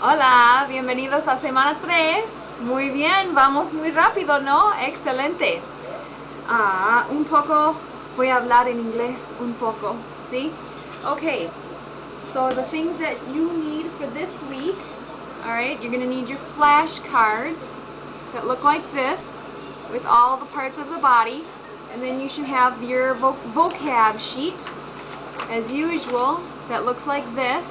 Hola, bienvenidos a semana 3. Muy bien, vamos muy rápido, ¿no? Excelente. Un poco, voy a hablar en inglés un poco, ¿sí? Okay, so the things that you need for this week, alright, you're going to need your flashcards that look like this with all the parts of the body, and then you should have your vocab sheet as usual that looks like this.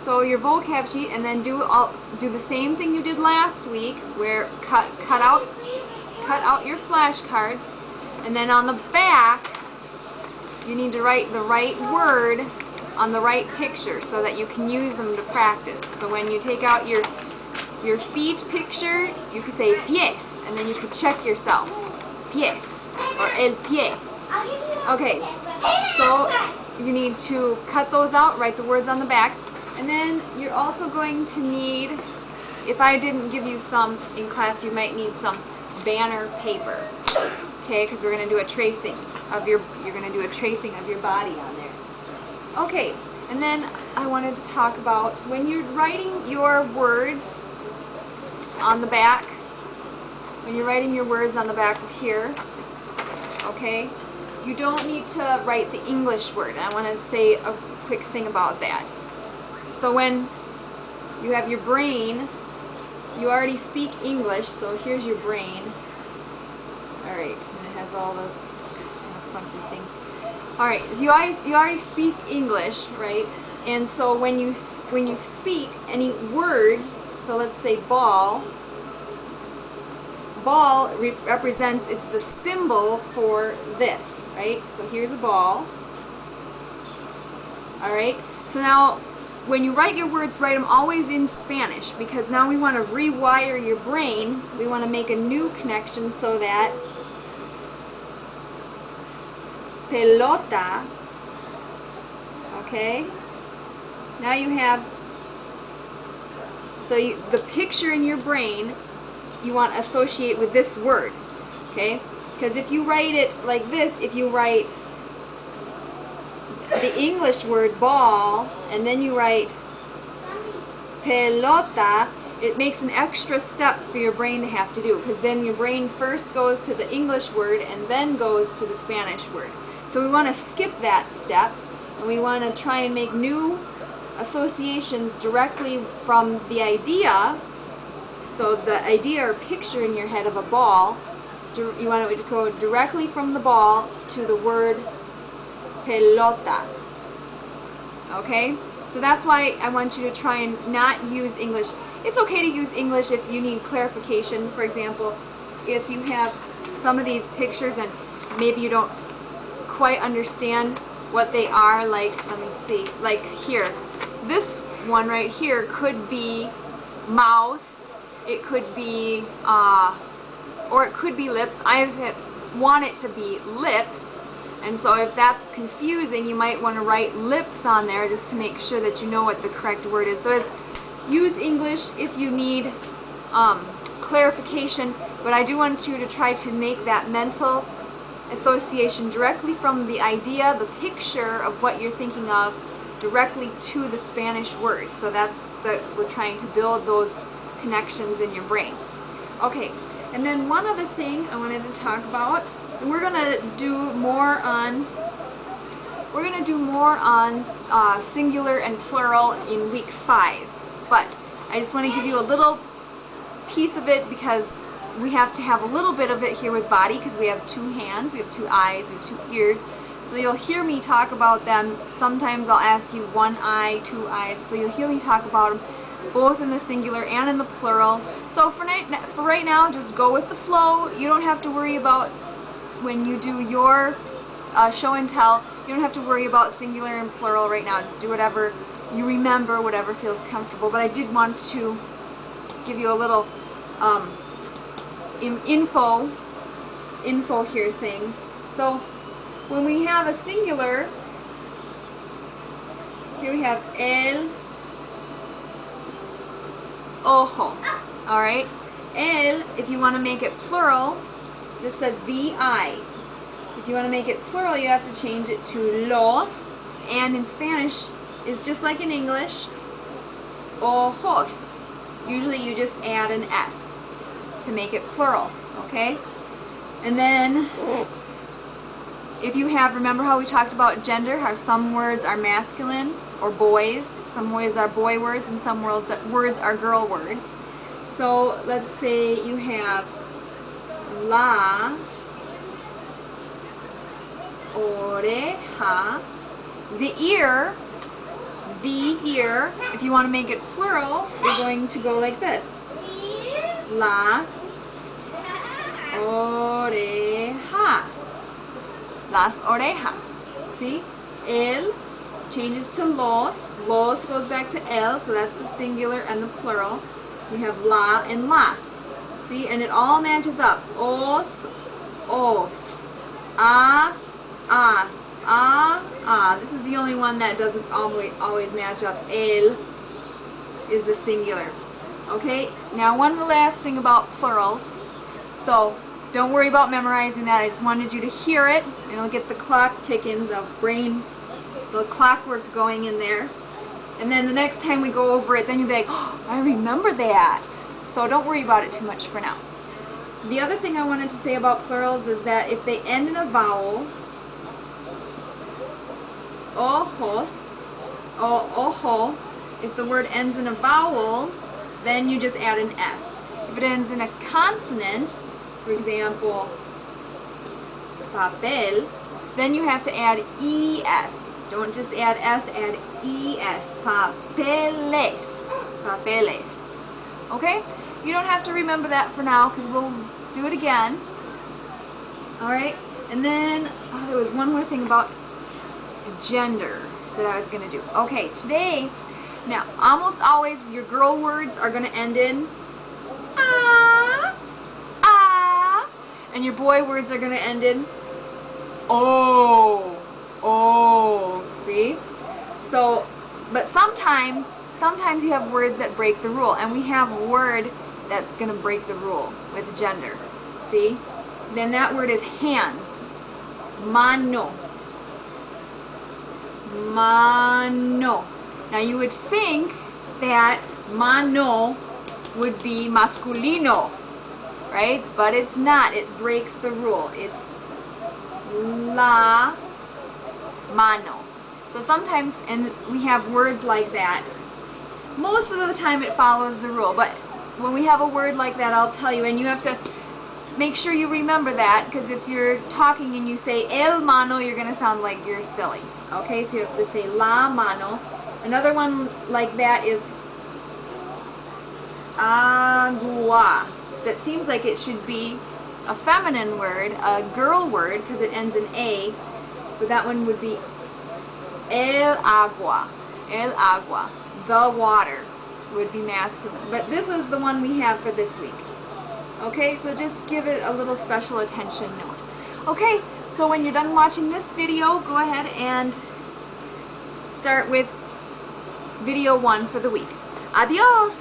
So your vocab sheet, and then do the same thing you did last week, where cut out your flashcards, and then on the back you need to write the right word on the right picture so that you can use them to practice. So when you take out your feet picture, you can say pies, and then you can check yourself. Pies or el pie. Okay, so you need to cut those out, write the words on the back. And then you're also going to need, if I didn't give you some in class, you might need some banner paper. Okay, because we're going to do a tracing of you're going to do a tracing of your body on there. Okay, and then I wanted to talk about when you're writing your words on the back, here, okay, you don't need to write the English word. I want to say a quick thing about that. So when you have your brain, you already speak English, so here's your brain. Alright, and it has all those funky things. Alright, you already speak English, right? And so when you speak any words, so let's say ball represents, it's the symbol for this, right? So here's a ball. Alright, so now when you write your words, write them always in Spanish, because now we want to rewire your brain. We want to make a new connection so that pelota, okay, now you have, so the picture in your brain you want to associate with this word, okay, because if you write it like this, if you write the English word ball and then you write pelota, it makes an extra step for your brain to have to do, because then your brain first goes to the English word and then goes to the Spanish word. So we want to skip that step, and we want to try and make new associations directly from the idea. So the idea or picture in your head of a ball, you want it to go directly from the ball to the word pelota. Okay? So that's why I want you to try and not use English. It's okay to use English if you need clarification. For example, if you have some of these pictures and maybe you don't quite understand what they are, like, let me see, like here. This one right here could be mouth, it could be, or it could be lips. I want it to be lips. And so if that's confusing, you might want to write lips on there just to make sure that you know what the correct word is. So use English if you need clarification, but I do want you to try to make that mental association directly from the idea, the picture of what you're thinking of, directly to the Spanish word. So we're trying to build those connections in your brain. Okay, and then one other thing I wanted to talk about. And we're gonna do more on singular and plural in week 5. But I just want to give you a little piece of it because we have to have a little bit of it here with body, because we have 2 hands, we have 2 eyes, we have 2 ears. So you'll hear me talk about them. Sometimes I'll ask you 1 eye, 2 eyes. So you'll hear me talk about them both in the singular and in the plural. So for right now, just go with the flow. You don't have to worry about, when you do your show and tell, you don't have to worry about singular and plural right now. Just do whatever you remember, whatever feels comfortable. But I did want to give you a little info here thing. So when we have a singular, here we have el ojo. Alright? El, if you want to make it plural, this says the eye. If you want to make it plural, you have to change it to los, and in Spanish, it's just like in English. ojos. Usually you just add an S to make it plural, okay? And then if you have, remember how we talked about gender, how some words are masculine or boys, some words are boy words and some words are girl words. So let's say you have la oreja, the ear, if you want to make it plural, you're going to go like this. Las orejas. Las orejas. See? El changes to los. Los goes back to el, so that's the singular and the plural. We have la and las. See? And it all matches up. Os, os. As, as. This is the only one that doesn't always match up. El is the singular. Okay? Now one last thing about plurals. So don't worry about memorizing that. I just wanted you to hear it, and it'll get the clock ticking, the clockwork going in there. And then the next time we go over it, then you'll be like, oh, I remember that. So don't worry about it too much for now. The other thing I wanted to say about plurals is that if they end in a vowel, ojos, ojo, if the word ends in a vowel, then you just add an S. If it ends in a consonant, for example, papel, then you have to add ES. Don't just add S, add ES. Papeles. Papeles. Okay? You don't have to remember that for now because we'll do it again. Alright? And then, there was one more thing about gender that I was going to do. Okay, today, now, almost always your girl words are going to end in and your boy words are going to end in see? So, but sometimes you have words that break the rule, and we have a word that's going to break the rule with gender. See? Then that word is hands. Mano. Mano. Now you would think that mano would be masculino, right? But it's not. It breaks the rule. It's la mano. So sometimes, and we have words like that. Most of the time it follows the rule, but when we have a word like that, I'll tell you, and you have to make sure you remember that, because if you're talking and you say el mano, you're going to sound like you're silly. Okay, so you have to say la mano. Another one like that is agua. That seems like it should be a feminine word, a girl word, because it ends in A, but that one would be el agua. El agua. The water would be masculine. But this is the one we have for this week. Okay, so just give it a little special attention note. Okay, so when you're done watching this video, go ahead and start with video 1 for the week. Adios!